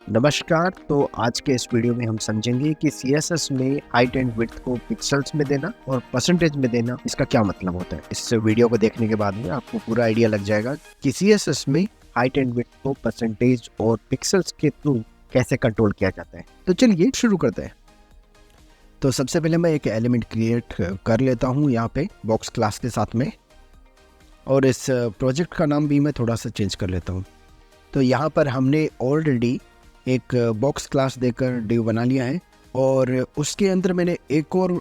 नमस्कार। तो आज के इस वीडियो में हम समझेंगे कि CSS में हाइट एंड विड्थ को पिक्सेल्स में देना और परसेंटेज में देना इसका क्या मतलब होता है। इस वीडियो को देखने के बाद में आपको पूरा आइडिया लग जाएगा कि CSS में हाइट एंड विड्थ को परसेंटेज और पिक्सेल्स के थ्रू कैसे कंट्रोल किया जाता है। तो चलिए शुरू करते हैं। तो सबसे पहले मैं एक एलिमेंट क्रिएट कर लेता हूँ यहाँ पे बॉक्स क्लास के साथ में, और इस प्रोजेक्ट का नाम भी मैं थोड़ा सा चेंज कर लेता हूँ। तो यहाँ पर हमने ऑलरेडी एक बॉक्स क्लास देकर डिव बना लिया है, और उसके अंदर मैंने एक और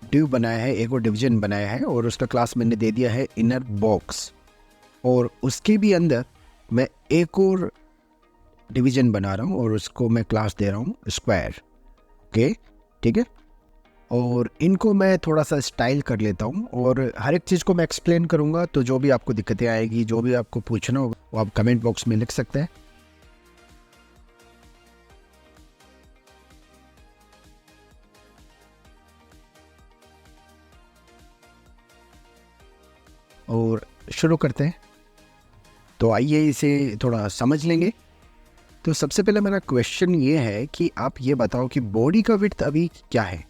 डिव बनाया है, एक और डिवीजन बनाया है, और उसका क्लास मैंने दे दिया है इनर बॉक्स। और उसके भी अंदर मैं एक और डिवीजन बना रहा हूँ और उसको मैं क्लास दे रहा हूँ स्क्वायर। ओके, ठीक है। और इनको मैं थोड़ा सा स्टाइल कर लेता हूँ, और हर एक चीज़ को मैं एक्सप्लेन करूँगा। तो जो भी आपको दिक्कतें आएगी, जो भी आपको पूछना होगा, वो आप कमेंट बॉक्स में लिख सकते हैं। और शुरू करते हैं। तो आइए इसे थोड़ा समझ लेंगे। तो सबसे पहले मेरा क्वेश्चन ये है कि आप ये बताओ कि बॉडी का विड्थ अभी क्या है।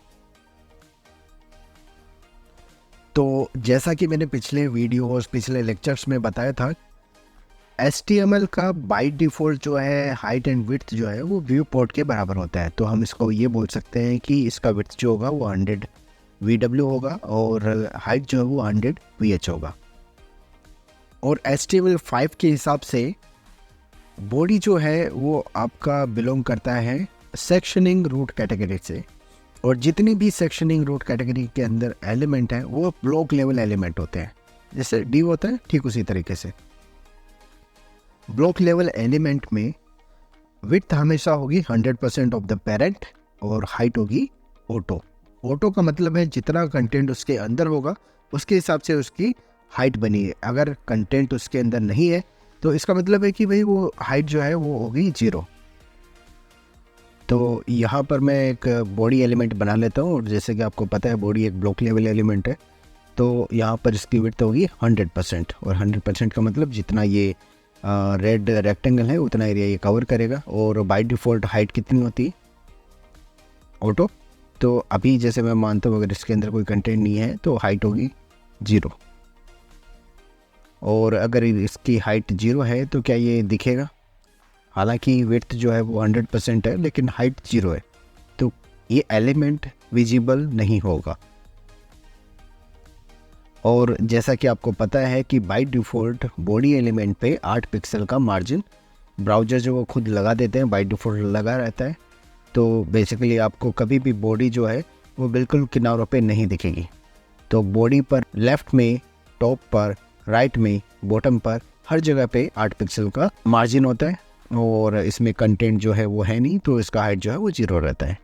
तो जैसा कि मैंने पिछले वीडियोस, पिछले लेक्चर्स में बताया था, HTML का बाय डिफ़ॉल्ट जो है हाइट एंड विड्थ जो है वो व्यू पोर्ट के बराबर होता है। तो हम इसको ये बोल सकते हैं कि इसका विड्थ जो होगा वो 100 VW होगा और हाइट जो है वो 100 VH होगा। और HTML5 के हिसाब से बॉडी जो है वो आपका बिलोंग करता है सेक्शनिंग रूट कैटेगरी से, और जितनी भी सेक्शनिंग रूट कैटेगरी के अंदर एलिमेंट हैं वो ब्लॉक लेवल एलिमेंट होते हैं। जैसे डिव होता है ठीक उसी तरीके से ब्लॉक लेवल एलिमेंट में विड्थ हमेशा होगी 100% ऑफ द पेरेंट, और हाइट होगी ऑटो। ऑटो का मतलब है जितना कंटेंट उसके अंदर होगा उसके हिसाब से उसकी हाइट बनी है। अगर कंटेंट उसके अंदर नहीं है तो इसका मतलब है कि भाई वो हाइट जो है वो होगी 0। तो यहाँ पर मैं एक बॉडी एलिमेंट बना लेता हूँ, और जैसे कि आपको पता है बॉडी एक ब्लॉक लेवल एलिमेंट है। तो यहाँ पर इसकी विड्थ होगी 100%, और 100% का मतलब जितना ये रेड रेक्टेंगल है उतना एरिया ये कवर करेगा। और बाय डिफ़ॉल्ट हाइट कितनी होती है ऑटो। तो अभी जैसे मैं मानता हूँ अगर इसके अंदर कोई कंटेंट नहीं है तो हाइट होगी 0। और अगर इसकी हाइट 0 है तो क्या ये दिखेगा? हालांकि विड्थ जो है वो 100% है लेकिन हाइट 0 है, तो ये एलिमेंट विजिबल नहीं होगा। और जैसा कि आपको पता है कि बाय डिफ़ॉल्ट बॉडी एलिमेंट पे 8 पिक्सल का मार्जिन ब्राउज़र जो वो खुद लगा देते हैं, बाय डिफ़ॉल्ट लगा रहता है। तो बेसिकली आपको कभी भी बॉडी जो है वो बिल्कुल किनारों पे नहीं दिखेगी। तो बॉडी पर लेफ़्ट में, टॉप पर, राइट में, बॉटम पर, हर जगह पे 8 पिक्सल का मार्जिन होता है, और इसमें कंटेंट जो है वो है नहीं, तो इसका हाइट जो है वो 0 रहता है।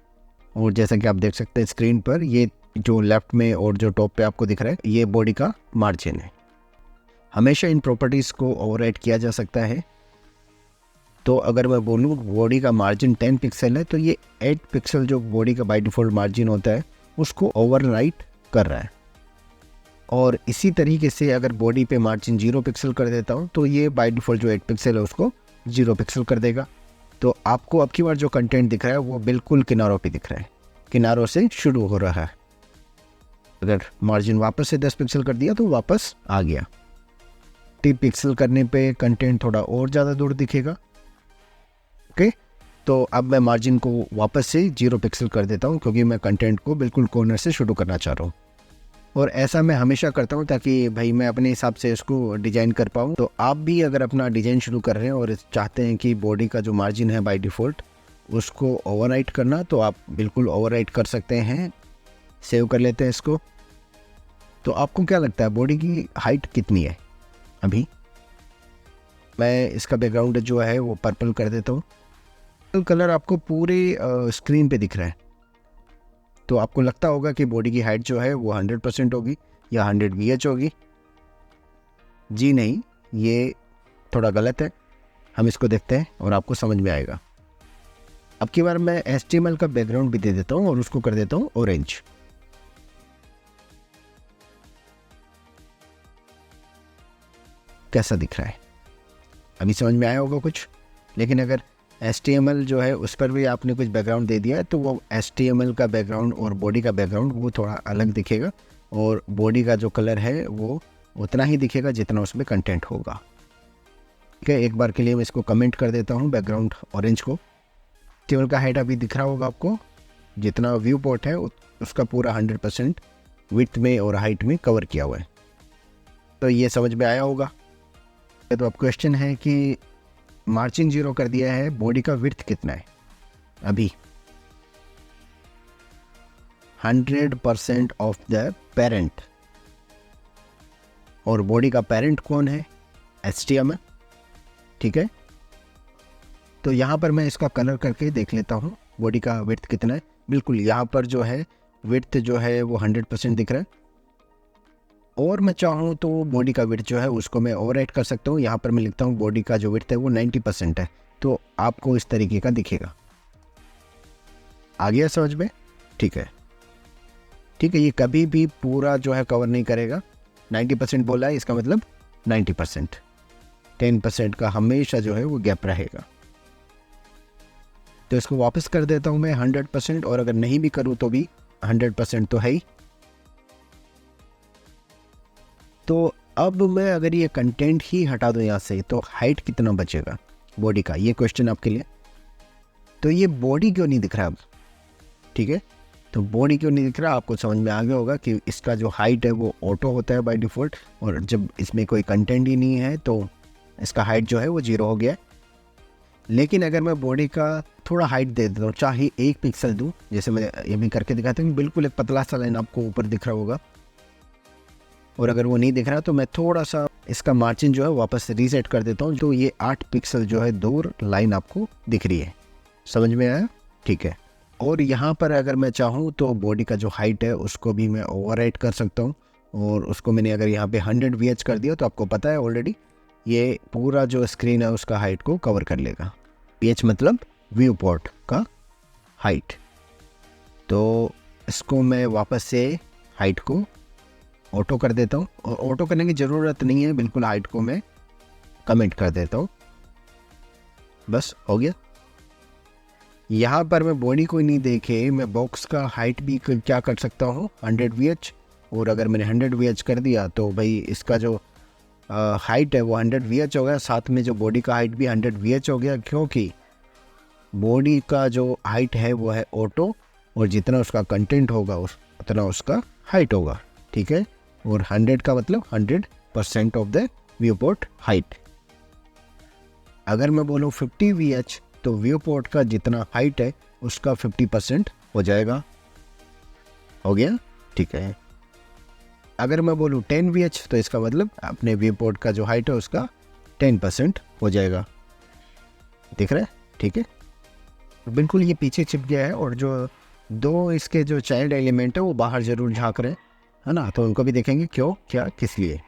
और जैसा कि आप देख सकते हैं स्क्रीन पर, ये जो लेफ़्ट में और जो टॉप पे आपको दिख रहा है ये बॉडी का मार्जिन है। हमेशा इन प्रॉपर्टीज़ को ओवरराइट किया जा सकता है। तो अगर मैं बोलूँ बॉडी का मार्जिन 10 पिक्सल है तो ये 8 पिक्सल जो बॉडी का बाय डिफ़ॉल्ट मार्जिन होता है उसको ओवरराइट कर रहा है। और इसी तरीके से अगर बॉडी पे मार्जिन 0 पिक्सल कर देता हूँ तो ये बाय डिफ़ॉल्ट जो 8 पिक्सल है उसको 0 पिक्सल कर देगा। तो आपको अब की बार जो कंटेंट दिख रहा है वो बिल्कुल किनारों पे दिख रहा है, किनारों से शुरू हो रहा है। अगर मार्जिन वापस से 10 पिक्सल कर दिया तो वापस आ गया। 3 पिक्सल करने पे कंटेंट थोड़ा और ज़्यादा दूर दिखेगा। ओके, तो अब मैं मार्जिन को वापस से 0 पिक्सल कर देता हूँ क्योंकि मैं कंटेंट को बिल्कुल कॉर्नर से शुरू करना चाह रहा हूँ। और ऐसा मैं हमेशा करता हूँ ताकि भाई मैं अपने हिसाब से इसको डिज़ाइन कर पाऊँ। तो आप भी अगर अपना डिज़ाइन शुरू कर रहे हैं और चाहते हैं कि बॉडी का जो मार्जिन है बाय डिफ़ॉल्ट उसको ओवरराइट करना, तो आप बिल्कुल ओवरराइट कर सकते हैं। सेव कर लेते हैं इसको। तो आपको क्या लगता है बॉडी की हाइट कितनी है अभी? मैं इसका बैकग्राउंड जो है वो पर्पल कर देता हूँ। पर्पल कलर आपको पूरे स्क्रीन पे दिख रहा है, तो आपको लगता होगा कि बॉडी की हाइट जो है वो 100% होगी या 100 VH होगी। जी नहीं, ये थोड़ा गलत है। हम इसको देखते हैं और आपको समझ में आएगा। अब की बार मैं HTML का बैकग्राउंड भी दे देता हूँ और उसको कर देता हूँ ऑरेंज। कैसा दिख रहा है? अभी समझ में आया होगा कुछ। लेकिन अगर HTML जो है उस पर भी आपने कुछ बैकग्राउंड दे दिया है, तो वो HTML का बैकग्राउंड और बॉडी का बैकग्राउंड वो थोड़ा अलग दिखेगा, और बॉडी का जो कलर है वो उतना ही दिखेगा जितना उसमें कंटेंट होगा। ठीक है, एक बार के लिए मैं इसको कमेंट कर देता हूँ बैकग्राउंड ऑरेंज को। टेबल का हाइट अभी दिख रहा होगा आपको, जितना व्यू पोर्ट है उसका पूरा 100% विड्थ में और हाइट में कवर किया हुआ है। तो ये समझ में आया होगा। तो अब क्वेश्चन है कि मार्जिन 0 कर दिया है, बॉडी का विड्थ कितना है? अभी 100% ऑफ द पेरेंट, और बॉडी का पेरेंट कौन है? HTML। ठीक है, तो यहाँ पर मैं इसका कलर करके देख लेता हूँ बॉडी का विड्थ कितना है। बिल्कुल यहाँ पर जो है विड्थ जो है वो 100% दिख रहा है, और मैं चाहूँ तो बॉडी का विड्थ जो है उसको मैं ओवरराइट कर सकता हूँ। यहाँ पर मैं लिखता हूँ बॉडी का जो विड्थ है वो 90% है, तो आपको इस तरीके का दिखेगा। आ गया समझ में? ठीक है, ठीक है, ये कभी भी पूरा जो है कवर नहीं करेगा। 90% बोला है, इसका मतलब 90%, 10% का हमेशा जो है वो गैप रहेगा। तो इसको वापस कर देता हूँ मैं 100%, और अगर नहीं भी करूँ तो भी 100% तो है ही। तो अब मैं अगर ये कंटेंट ही हटा दूँ यहाँ से, तो हाइट कितना बचेगा बॉडी का? ये क्वेश्चन आपके लिए। तो ये बॉडी क्यों नहीं दिख रहा अब? ठीक है, तो बॉडी क्यों नहीं दिख रहा, आपको समझ में आ गया होगा कि इसका जो हाइट है वो ऑटो होता है बाय डिफ़ॉल्ट, और जब इसमें कोई कंटेंट ही नहीं है तो इसका हाइट जो है वो 0 हो गया है। लेकिन अगर मैं बॉडी का थोड़ा हाइट दे देता हूँ, चाहे 1 पिक्सल दूँ, जैसे मैं ये भी करके दिखाता हूँ, बिल्कुल एक पतला सा लाइन आपको ऊपर दिख रहा होगा, और अगर वो नहीं दिख रहा तो मैं थोड़ा सा इसका मार्जिन जो है वापस रीसेट कर देता हूँ, तो ये 8 पिक्सल जो है दूर लाइन आपको दिख रही है। समझ में आया? ठीक है, और यहाँ पर अगर मैं चाहूँ तो बॉडी का जो हाइट है उसको भी मैं ओवरराइट कर सकता हूँ, और उसको मैंने अगर यहाँ पे 100 VH कर दिया तो आपको पता है ऑलरेडी ये पूरा जो स्क्रीन है उसका हाइट को कवर कर लेगा। VH मतलब व्यू पोर्ट का हाइट। तो इसको मैं वापस से हाइट को ऑटो कर देता हूँ, और ऑटो करने की ज़रूरत नहीं है, बिल्कुल हाइट को मैं कमेंट कर देता हूँ, बस हो गया। यहाँ पर मैं बॉडी को नहीं देखे मैं बॉक्स का हाइट भी क्या कर सकता हूँ 100 VH, और अगर मैंने 100 VH कर दिया तो भाई इसका जो हाइट है वो 100 VH हो गया, साथ में जो बॉडी का हाइट भी 100 VH हो गया, क्योंकि बॉडी का जो हाइट है वो है ऑटो, और जितना उसका कंटेंट होगा उतना उसका हाइट होगा। ठीक है, और 100 का मतलब 100% of the view port height. अगर मैं बोलूँ 50 VH तो व्यू पोर्ट का जितना हाइट है उसका 50% हो जाएगा। हो गया? ठीक है। अगर मैं बोलूँ 10 VH तो इसका मतलब अपने व्यू पोर्ट का जो हाइट है उसका 10% हो जाएगा। दिख रहा है? ठीक है, बिल्कुल ये पीछे चिप गया है, और जो दो इसके जो चाइल्ड एलिमेंट है वो बाहर ज़रूर झांक रहे हैं, है ना, तो उनको भी देखेंगे क्यों, क्या, किस लिए।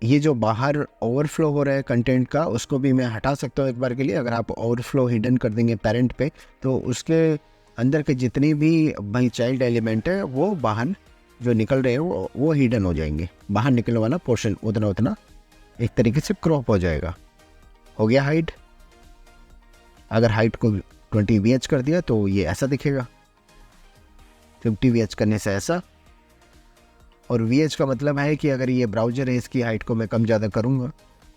ये जो बाहर ओवरफ्लो हो रहा है कंटेंट का उसको भी मैं हटा सकता हूँ एक बार के लिए। अगर आप ओवरफ्लो हिडन कर देंगे पेरेंट पे तो उसके अंदर के जितनी भी भाई चाइल्ड एलिमेंट है वो बाहर जो निकल रहे हैं वो हिडन हो जाएंगे। बाहर निकलने वाला पोर्शन उतना एक तरीके से क्रॉप हो जाएगा। हो गया हाइट। अगर हाइट को 20 VH कर दिया तो ये ऐसा दिखेगा, 50 VH करने से ऐसा। और VH का मतलब है कि अगर ये ब्राउज़र है इसकी हाइट को मैं कम ज़्यादा करूँगा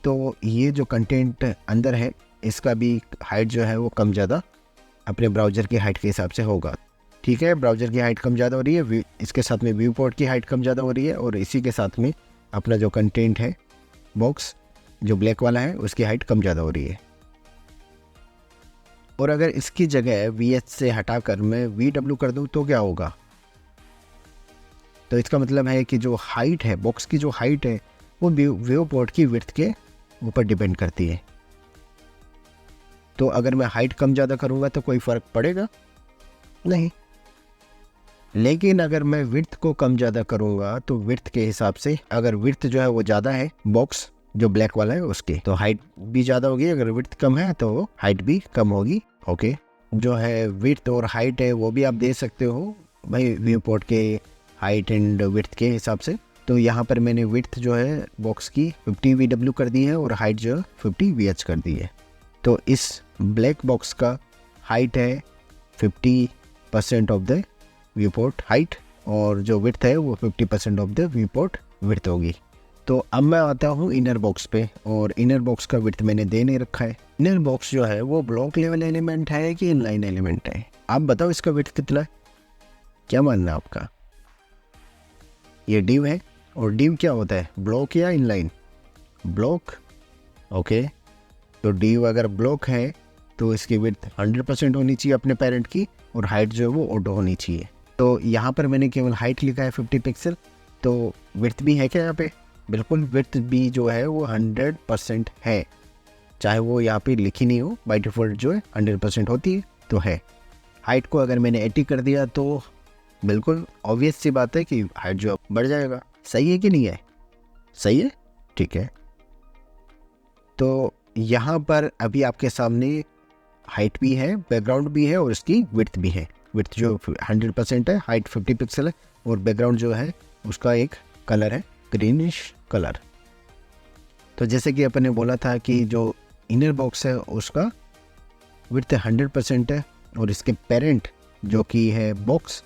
तो ये जो कंटेंट अंदर है इसका भी हाइट जो है वो कम ज़्यादा अपने ब्राउज़र की हाइट के हिसाब से होगा। ठीक है, ब्राउज़र की हाइट कम ज़्यादा हो रही है, इसके साथ में व्यू पोर्ट की हाइट कम ज़्यादा हो रही है, और इसी के साथ में अपना जो कंटेंट है बॉक्स जो ब्लैक वाला है उसकी हाइट कम ज़्यादा हो रही है। और अगर इसकी जगह VH से हटाकर मैं VW कर दूँ तो क्या होगा? तो इसका मतलब है कि जो हाइट है बॉक्स की जो हाइट है वो व्यू पोर्ट की विड्थ के ऊपर डिपेंड करती है। तो अगर मैं हाइट कम ज़्यादा करूँगा तो कोई फ़र्क पड़ेगा नहीं, लेकिन अगर मैं विड्थ को कम ज़्यादा करूँगा तो विड्थ के हिसाब से अगर विड्थ जो है वो ज़्यादा है बॉक्स जो ब्लैक वाला है उसकी तो हाइट भी ज़्यादा होगी, अगर विड्थ कम है तो हाइट भी कम होगी। ओके, जो है विड्थ और हाइट है वो भी आप दे सकते हो भाई व्यू पोर्ट के हाइट एंड विड्थ के हिसाब से। तो यहाँ पर मैंने विड्थ जो है बॉक्स की 50 VW कर दी है और हाइट जो है 50 VH कर दी है। तो इस ब्लैक बॉक्स का हाइट है 50% of the view port height, और जो विड्थ है वो 50% of the view port width होगी। तो अब मैं आता हूँ इनर बॉक्स पे, और इनर बॉक्स का विड्थ मैंने दे नहीं रखा है। इनर बॉक्स जो है वो ब्लॉक लेवल एलिमेंट है कि इनलाइन एलिमेंट है? आप बताओ इसका विड्थ कितना है, क्या मानना है आपका? ये डिव है, और डिव क्या होता है, ब्लॉक या इनलाइन? ब्लॉक। ओके, तो डिव अगर ब्लॉक है तो इसकी विड्थ 100% होनी चाहिए अपने पेरेंट की, और हाइट जो है वो ऑटो होनी चाहिए। तो यहाँ पर मैंने केवल हाइट लिखा है 50 पिक्सल, तो विड्थ भी है क्या यहाँ पे? बिल्कुल, विड्थ भी जो है वो 100% है, चाहे वो यहाँ पे लिखी नहीं हो, बाय डिफ़ॉल्ट जो है 100% होती है तो है। हाइट को अगर मैंने 80 कर दिया तो बिल्कुल ऑब्वियस सी बात है कि हाइट जो है बढ़ जाएगा। सही है कि नहीं है? सही है, ठीक है। तो यहाँ पर अभी आपके सामने हाइट भी है, बैकग्राउंड भी है, और इसकी विड्थ भी है। विड्थ जो 100% है, हाइट 50 पिक्सल है, और बैकग्राउंड जो है उसका एक कलर है ग्रीनिश कलर। तो जैसे कि अपन ने बोला था कि जो इनर बॉक्स है उसका विड्थ 100% है, और इसके पेरेंट जो कि है बॉक्स,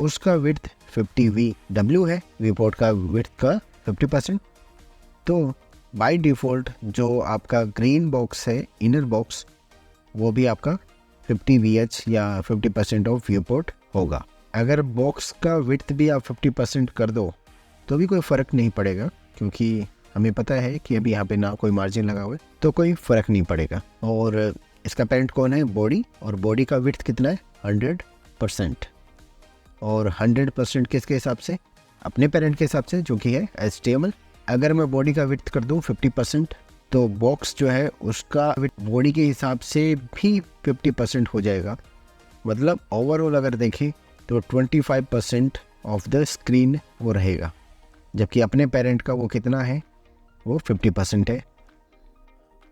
उसका विड्थ 50 है, व्यू पोर्ट का विड्थ का 50%। तो बाय डिफ़ॉल्ट जो आपका ग्रीन बॉक्स है इनर बॉक्स, वो भी आपका 50 VH या 50% ऑफ व्यू पोर्ट होगा। अगर बॉक्स का विड्थ भी आप 50% कर दो तो भी कोई फ़र्क नहीं पड़ेगा, क्योंकि हमें पता है कि अभी यहाँ पे ना कोई मार्जिन लगा हुआ है, तो कोई फ़र्क नहीं पड़ेगा। और इसका पेरेंट कौन है? बॉडी, और बॉडी का विड्थ कितना है? 100%। और 100% किसके हिसाब से? अपने पेरेंट के हिसाब से, जो कि है HTML। अगर मैं बॉडी का विड्थ कर दूँ 50%, तो बॉक्स जो है उसका बॉडी के हिसाब से भी 50% हो जाएगा। मतलब ओवरऑल अगर देखें तो 25% ऑफ द स्क्रीन वो रहेगा, जबकि अपने पेरेंट का वो कितना है? वो 50% है।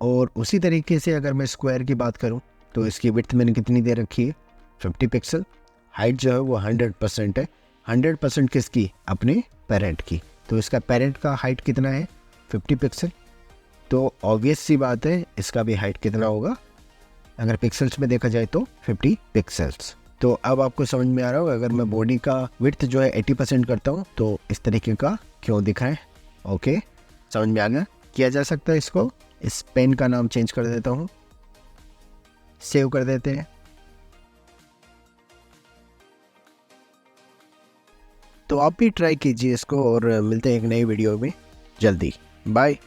और उसी तरीके से अगर मैं स्क्वायर की बात करूं तो इसकी विड्थ मैंने कितनी दे रखी है? 50 पिक्सल। हाइट जो है वो 100% है। 100% किसकी? अपने पेरेंट की। तो इसका पेरेंट का हाइट कितना है? 50 पिक्सल। तो ऑब्वियस सी बात है इसका भी हाइट कितना होगा? अगर पिक्सल्स में देखा जाए तो 50 पिक्सल्स। तो अब आपको समझ में आ रहा होगा, अगर मैं बॉडी का विड्थ जो है 80% करता हूँ तो इस तरीके का क्यों दिखा है। ओके, समझ में आ गया? किया जा सकता है इसको। इस पेन का नाम चेंज कर देता हूँ, सेव कर देते हैं। तो आप भी ट्राई कीजिए इसको, और मिलते हैं एक नई वीडियो में जल्दी। बाय।